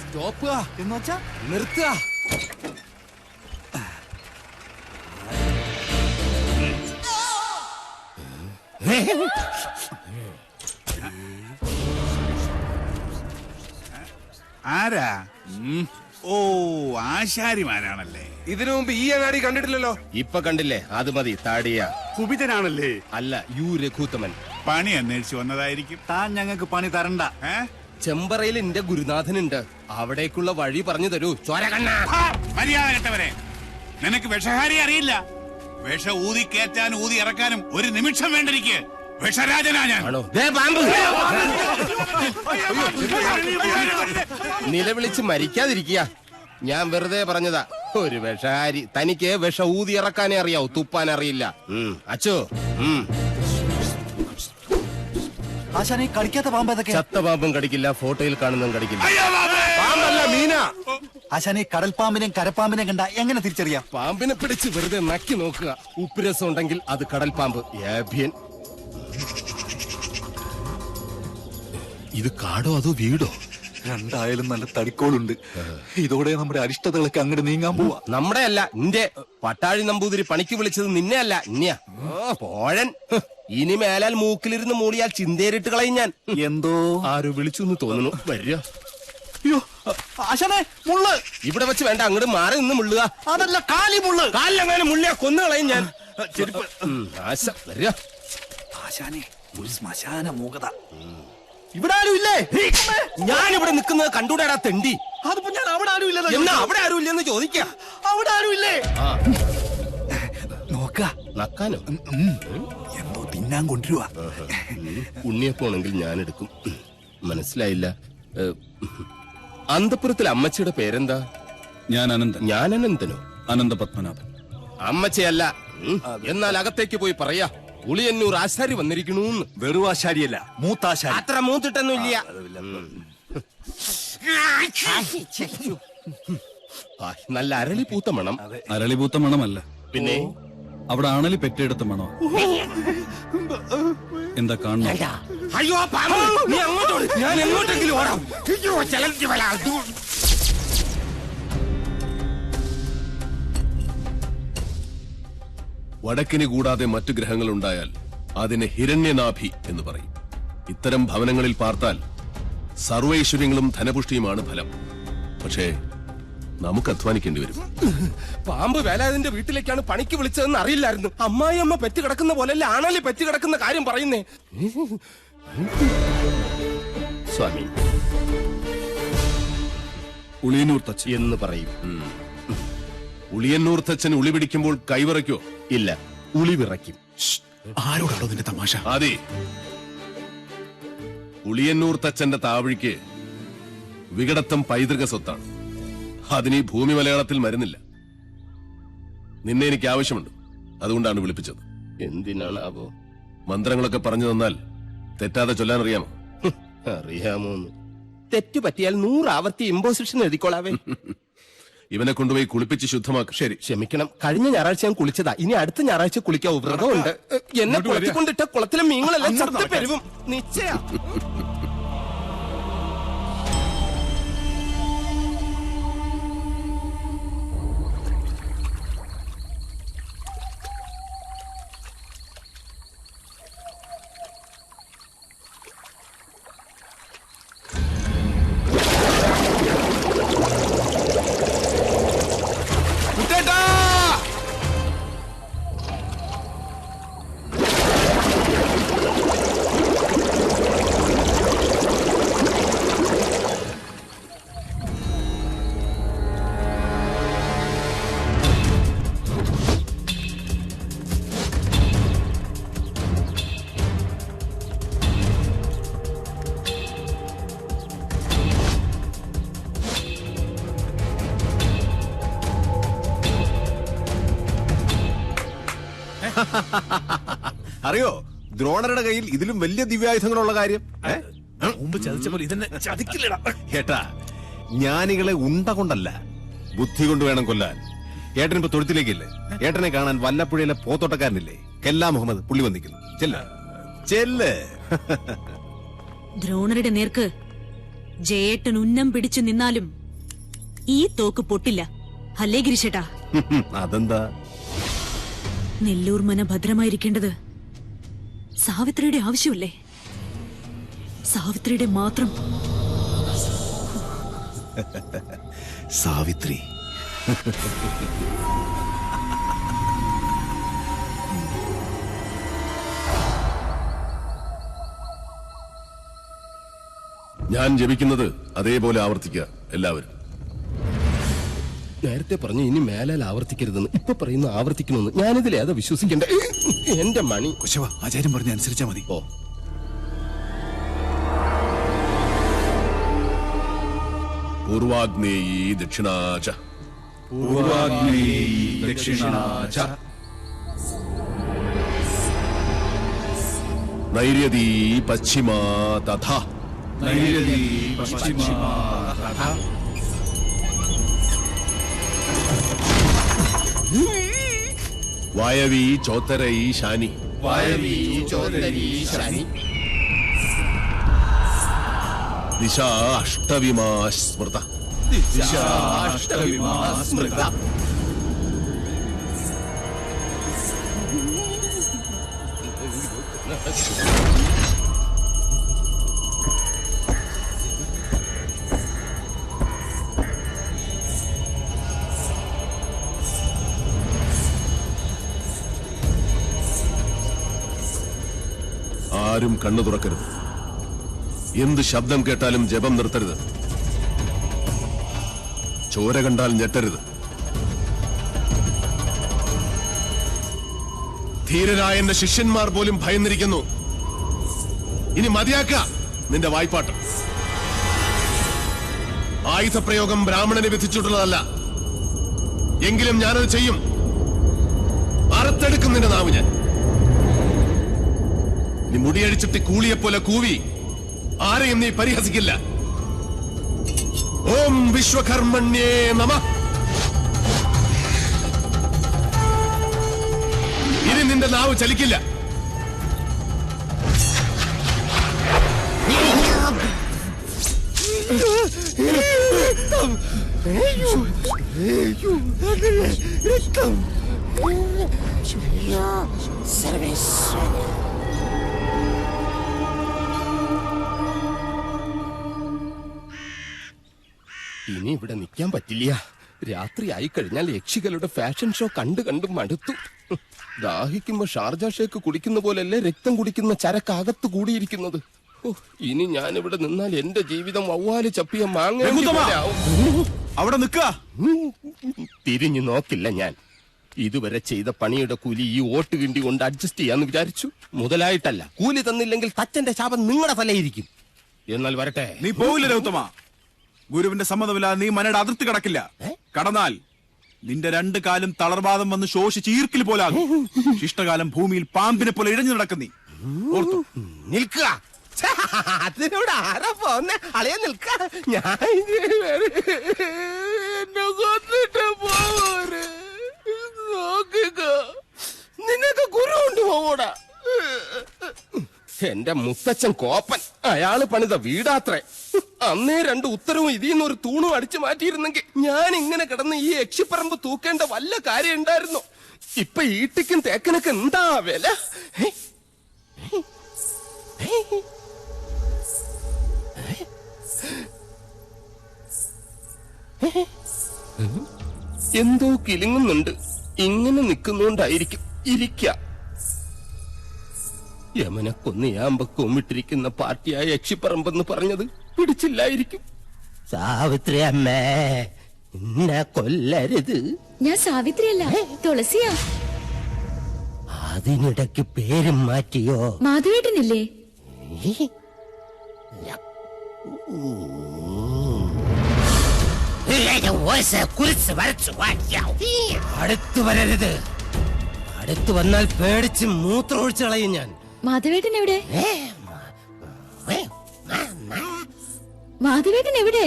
Stop എന്ന് വെച്ചാ നിർത്തുക. ആരാ? ഓ, ആശാരിമാരാണല്ലേ. ഇതിനു മുമ്പ് ഈ അങ്ങാടി കണ്ടിട്ടില്ലല്ലോ. ഇപ്പൊ കണ്ടില്ലേ? അത് മതി. താടിയ കുപിതനാണല്ലേ? അല്ല, യു രഘുത്തമൻ. പണി അന്വേഷിച്ചു വന്നതായിരിക്കും. താൻ ഞങ്ങൾക്ക് പണി തരണ്ട. ചെമ്പറയിൽ എന്റെ ഗുരുനാഥനുണ്ട്, അവിടേക്കുള്ള വഴി പറഞ്ഞു തരൂ. ചോരകണ്ണ മര്യാദ കെട്ടവരെ, നിനക്ക് വിഷഹാരി അറിയില്ല. വിഷ ഊതി കയറ്റാനും ഊതി ഇറക്കാനും ഒരു നിമിഷം വേണ്ടിരിക്കെ. വിഷരാജനാ ഞാൻ. നിലവിളിച്ച് മരിക്കാതിരിക്കുക. ഞാൻ വെറുതെ പറഞ്ഞതാ. ഒരു വിഷഹാരി. തനിക്ക് വിഷ ഊതി ഇറക്കാനേ അറിയാവൂ, തുപ്പാൻ അറിയില്ല. അച്ചോ, ആശാനെ കളിക്കാത്ത പാമ്പ് ഏതൊക്കെ? ചത്ത പാമ്പും കടിക്കില്ല, ഫോട്ടോയിൽ കാണുന്നതും കടിക്കില്ല. പാമ്പല്ല, മീന. ആശാനെ കടൽ പാമ്പിനെയും കരപ്പാമ്പിനെയും കണ്ട എങ്ങനെ തിരിച്ചറിയാം? പാമ്പിനെ പിടിച്ച് വെറുതെ നക്കി നോക്കുക. ഉപ്പുരസം ഉണ്ടെങ്കിൽ അത് കടൽ പാമ്പ്. ഏഭ്യൻ. ഇത് കാടോ അതോ വീടോ? രണ്ടായാലും നല്ല തടിക്കോളുണ്ട്. ഇതോടെ നമ്മുടെ അരിഷ്ടതകളൊക്കെ അങ്ങോട്ട് നീങ്ങാൻ പോവാ. നമ്മുടെ അല്ല, നിന്റെ പട്ടാഴി നമ്പൂതിരി പണിക്ക് വിളിച്ചത് നിന്നെ അല്ല, ഇന്നെയാ. പോഴൻ. ഇനി മേലാൽ മൂക്കിലിരുന്ന് മൂളിയാൽ ചിന്തേരിട്ട് കളയും ഞാൻ. എന്തോ ആരോ വിളിച്ചു എന്ന് തോന്നുന്നു. വരിക. അയ്യോ ആശാനെ, മുള്ള് ഇവിടെ വെച്ച് വേണ്ട, അങ്ങോട്ട് മാറി നിന്ന് മുള്ളുക. അതല്ല, കാലി മുള്ള്. കാലിലങ്ങനെ മുള്ളിയാ കൊന്നു കളയും ഞാൻ. ആശ വരിക. ആശാനെ, ഒരു ശ്മശാന മൂകത. ഇവിടെ ആരും ഇല്ലേ? ഞാനിവിടെ നിൽക്കുന്നത് കണ്ടൂടാടാ തെണ്ടി. അതിപ്പോ ഞാൻ അവിടെ ആരും ഇല്ല. എന്നാ അവിടെ ആരും ഇല്ലെന്ന് ചോദിക്ക. അവിടെ ആരും ഇല്ലേ? നോക്ക നക്കാനോ? എന്തോ തിന്നാൻ കൊണ്ടുവരുവാ. ഉണ്ണിയപ്പോണെങ്കിൽ ഞാൻ എടുക്കും. മനസ്സിലായില്ല. അന്തപുരത്തിൽ അമ്മച്ചിയുടെ പേരെന്താ? ഞാൻ അനന്തൻ. ഞാൻ അനന്തനോ? അനന്ത പത്മനാഭൻ. അമ്മച്ചയല്ല. എന്നാൽ അകത്തേക്ക് പോയി പറയാ, ഉളിയന്നൂർ ആശാരി വന്നിരിക്കണൂന്ന്. വെറും ആശാരിയല്ല, മൂത്താശാരി. അത്ര മൂത്തിട്ടൊന്നുമില്ല. നല്ല അരളി പൂത്ത മണം. അരളിപൂത്ത മണമല്ല, പിന്നെ അവിടെ ആണലി പെറ്റെടുത്ത മണോ. എന്താ കാണണം? അയ്യോ പാമ്പ്, നീ അങ്ങോട്ടോട്, ഞാൻ എങ്ങോട്ടെങ്കിലും ഓടാം. വടക്കിന് കൂടാതെ മറ്റു ഗ്രഹങ്ങൾ ഉണ്ടായാൽ അതിനെ ഹിരണ്യനാഭി എന്ന് പറയും. ഇത്തരം ഭവനങ്ങളിൽ പാർത്താൽ സർവൈശ്വര്യങ്ങളും ധനപുഷ്ടിയുമാണ് ഫലം. പക്ഷേ നമുക്ക് അധ്വാനിക്കേണ്ടി വരും. പാമ്പ് വേലാതിന്റെ വീട്ടിലേക്കാണ് പണിക്ക് വിളിച്ചതെന്ന് അറിയില്ലായിരുന്നു. അമ്മായി അമ്മ പെറ്റ് കിടക്കുന്ന പോലെയല്ല ആണല്ലേ പെറ്റ് കിടക്കുന്ന കാര്യം പറയുന്നേ. സ്വാമി, ഉളിയന്നൂർ തച്ച് എന്ന് പറയും. ഉളിയന്നൂർ തച്ചൻ ഉളി പിടിക്കുമ്പോൾ കൈവിറയ്ക്കോ? ഇല്ല, ഉളി വിറയ്ക്കും. ആരോടാണോ നിന്റെ തമാശ? അതെ, ഉളിയന്നൂർ തച്ചന്റെ താവഴിക്ക് വികടത്തം പൈതൃക സ്വത്താണ്. അതിന് ഈ ഭൂമി മലയാളത്തിൽ മരുന്നില്ല. നിന്നെ എനിക്ക് ആവശ്യമുണ്ട്, അതുകൊണ്ടാണ് വിളിപ്പിച്ചത്. എന്തിനാണാവോ? മന്ത്രങ്ങളൊക്കെ പറഞ്ഞു തന്നാൽ തെറ്റാതെ ചൊല്ലാൻ അറിയാമോ? അറിയാമോന്ന്? തെറ്റു പറ്റിയാൽ 100 ആവർത്തി ഇമ്പോസിഷൻ എഴുതിക്കോളാവേ. ഇവനെ കൊണ്ടുപോയി കുളിപ്പിച്ച് ശുദ്ധമാക്കും. ശരി, ക്ഷമിക്കണം. കഴിഞ്ഞ ഞായറാഴ്ച ഞാൻ കുളിച്ചതാ. ഇനി അടുത്ത ഞായറാഴ്ച കുളിക്കാവൂ. വ്രതമുണ്ട്. എന്നെ കുളത്തിക്കൊണ്ടിട്ട കുളത്തിലെ മീനുകളെല്ലാം ചത്ത് പെരുവും. നിശ്ചയ. അറിയോ ദ്രോണരുടെ കയ്യിൽ ഇതിലും വലിയ ദിവ്യായുധങ്ങളുള്ള കാര്യം? മുമ്പ് ചതിച്ചപ്പോൾ ഇതെന്നെ ചതിക്കില്ലടാ. ഏട്ടാ, ജ്ഞാനികളെ ഉണ്ട കൊണ്ടല്ല, ബുദ്ധി കൊണ്ട് വേണം കൊല്ലാൻ. ഏട്ടൻ ഇപ്പൊ തൊഴുത്തിലേക്കില്ലേ? ഏട്ടനെ കാണാൻ വല്ലപ്പുഴയിലെ പോത്തോട്ടക്കാരനില്ലേ, കെല്ലാ മുഹമ്മദ്, പുള്ളി വന്നിരിക്കുന്നു. ചെല്ല്. ദ്രോണരുടെ നേർക്ക് ജയേട്ടൻ ഉന്നം പിടിച്ചു നിന്നാലും ഈ തോക്ക് പൊട്ടില്ല. അല്ലേ ഗിരിശേട്ടാ? അതെന്താ? നെല്ലൂർ മന ഭദ്രമായിരിക്കേണ്ടത് സാവിത്രിയുടെ ആവശ്യമല്ലേ? സാവിത്രിയുടെ മാത്രം. സാവിത്രി. ഞാൻ ജപിക്കുന്നത് അതേപോലെ ആവർത്തിക്കുക എല്ലാവരും. നേരത്തെ പറഞ്ഞു ഇനി മേലാൽ ആവർത്തിക്കരുതെന്ന്. ഇപ്പൊ പറയുന്ന ആവർത്തിക്കണമെന്ന്. ഞാനിതിലേതാ വിശ്വസിക്കണ്ടേ? എന്റെ മണി. കുശവ, ആചാര്യം പറഞ്ഞ അനുസരിച്ചാ മതി. ഓ, പൂർവാഗ്നേയീ ദക്ഷിണാച ദക്ഷിണാച നൈര്യതീ പശ്ചിമാ തഥാ നൈര്യതീ പശ്ചിമാ തഥാ വായവീ ചോത്തരൈ ശാനി വായവീ ചോദരീ ശനി ദിശാ അഷ്ടവിമാ സ്മൃത അഷ്ടവിമാ സ്മൃത. ആരും കണ്ണു തുറക്കരുത്. എന്ത് ശബ്ദം കേട്ടാലും ജപം നിർത്തരുത്. ചോര കണ്ടാൽ ഞെട്ടരുത്. ധീരനായ എന്റെ ശിഷ്യന്മാർ പോലും ഭയന്നിരിക്കുന്നു. ഇനി മതിയാക്ക നിന്റെ വായ്പാട്ട്. ആയുധപ്രയോഗം ബ്രാഹ്മണനെ വിധിച്ചിട്ടുള്ളതല്ല. എങ്കിലും ഞാനത് ചെയ്യും. അറുത്തെടുക്കും നിന്റെ നാവ് ഞാൻ. നീ മുടിയടിച്ചിട്ട് കൂളിയെപ്പോലെ കൂവി ആരെയും നീ പരിഹസിക്കില്ല. ഓം വിശ്വകർമ്മണ്യേ നമഃ. ഇനി നിന്റെ നാവ് ചലിക്കില്ല. ഇനി ഇവിടെ നിൽക്കാൻ പറ്റില്ല. രാത്രിയായി കഴിഞ്ഞാൽ യക്ഷികളുടെ ഫാഷൻ ഷോ കണ്ടു കണ്ടു മടുത്തു. ദാഹിക്കുമ്പോ ഷാർജ ഷേക്ക് കുടിക്കുന്ന പോലല്ലേ രക്തം കുടിക്കുന്ന ചരക്കകത്ത് കൂടിയിരിക്കുന്നത്. ഇനി ഞാനിവിടെ നിന്നാൽ എന്റെ ജീവിതം വവ്വാല് ചപ്പിയ മാങ്ങ. അവിടെ നിൽക്കുക. തിരിഞ്ഞു നോക്കില്ല ഞാൻ. ഇതുവരെ ചെയ്ത പണിയുടെ കൂലി ഈ ഓട്ട് കിണ്ടി കൊണ്ട് അഡ്ജസ്റ്റ് ചെയ്യാന്ന് വിചാരിച്ചു. മുതലായിട്ടല്ല. കൂലി തന്നില്ലെങ്കിൽ തച്ചന്റെ ശാപം നിങ്ങളുടെ തലയിരിക്കും. എന്നാൽ വരട്ടെ. നീ പോവില്ല രൗത്തമ. ഗുരുവിന്റെ സമ്മതമില്ലാതെ നീ മനയുടെ അതിർത്തി കടക്കില്ല. കടന്നാൽ നിന്റെ രണ്ട് കാലും തളർവാദം വന്ന് ശോഷിച്ച് ഈർക്കിൽ പോലാകും. ശിഷ്ടകാലം ഭൂമിയിൽ പാമ്പിനെ പോലെ ഇഴഞ്ഞു നടക്കും. നീ ഓർത്തു നിൽക്കുക. അതിനോട് ആരാ പോന്നെ? അളയെ നിൽക്ക. ഞാൻ എന്നെ കൊന്നിട്ട് പോവര്. നോക്കുക, നിനക്ക് ഗുരു ഉണ്ട് പോകൂടാ. എന്റെ മുത്തച്ഛൻ കോപ്പൻ. അയാള് പണിത വീടാത്രേ. അന്നേ രണ്ട് ഉത്തരവും ഇതിന്ന് ഒരു തൂണും അടിച്ചു മാറ്റിയിരുന്നെങ്കിൽ ഞാൻ ഇങ്ങനെ കിടന്ന് ഈ യക്ഷിപ്പറമ്പ് തൂക്കേണ്ട വല്ല കാര്യം ഉണ്ടായിരുന്നോ? ഇപ്പൊ ഈട്ടിക്കും തേക്കനൊക്കെ എന്താ വില? എന്തോ കിലുങ്ങുന്നുണ്ട്. ഇങ്ങനെ നിൽക്കുന്നോണ്ടായിരിക്കും. ഇരിക്ക. യമനെ കൊന്നിയാമ്പ കൊമ്മിട്ടിരിക്കുന്ന പാർട്ടിയായ യക്ഷിപ്പറമ്പെന്ന് പറഞ്ഞത് പിടിച്ചില്ലായിരിക്കും. സാവിത്രി അമ്മേ, എന്നെ കൊല്ലരുത്. ഞാൻ സാവിത്രിയല്ല, തുളസിയാ. അതിനിടയ്ക്ക് പേരും മാറ്റിയോ? മാധവേട്ടനില്ലേ? അടുത്തു വരരുത്. അടുത്തു വന്നാൽ പേടിച്ച് മൂത്രമൊഴിച്ചു കളയും ഞാൻ. മാധവേട്ടൻ എവിടെ? മാധവേട്ടൻ എവിടെ?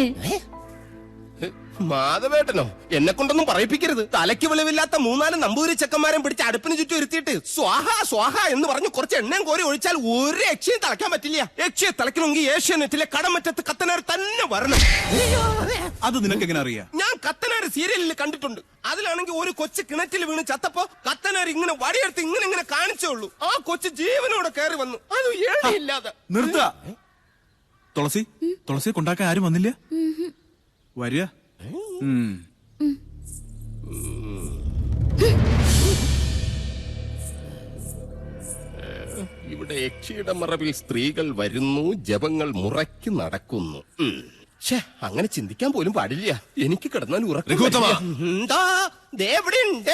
മാധവേട്ടനോ എന്നെ കൊണ്ടൊന്നും പറയിപ്പിക്കരുത്. തലയ്ക്ക് വെളിവില്ലാത്ത 3-4 നമ്പൂരി ചെക്കന്മാരെ പിടിച്ച് അടുപ്പിന് ചുറ്റും ഇരുത്തിയിട്ട് സ്വാഹ സ്വാഹ എന്ന് പറഞ്ഞ് കുറച്ച് എണ്ണയും കോരി ഒഴിച്ചാൽ ഒരു യക്ഷിയും തിളക്കാൻ പറ്റില്ല. യക്ഷിയെ തിളക്കണമെങ്കിൽ ഏഷ്യാനെറ്റിലെ കടമറ്റത്ത് കത്തനാർ തന്നെ വരണം. അത് നിനക്ക് എങ്ങനെ അറിയാം? ഞാൻ കത്തനാർ സീരിയലിൽ കണ്ടിട്ടുണ്ട്. അതിലാണെങ്കിൽ ഒരു കൊച്ചു കിണറ്റിൽ വീണ് ചത്തപ്പോ കത്തനാർ ഇങ്ങനെ വടിയെടുത്ത് ഇങ്ങനെ കാണിച്ചേ ഉള്ളൂ. ആ കൊച്ചു ജീവനോടെ കയറി വന്നു. അത് ഏഴില്ലാതെ. നിർത്ത. തുളസി കൊണ്ടാക്കാൻ ആരും വന്നില്ല? വരിക. ഇവിടെ യക്ഷിയുടെ മറവിൽ സ്ത്രീകൾ വരുന്നു, ജപങ്ങൾ മുറയ്ക്ക് നടക്കുന്നു. അങ്ങനെ ചിന്തിക്കാൻ പോലും പാടില്ല. എനിക്ക് കിടന്നാൽ ഉറക്കം. രഘുത്തമ. എന്താ? ദേ ഇവിടെ ഉണ്ട്.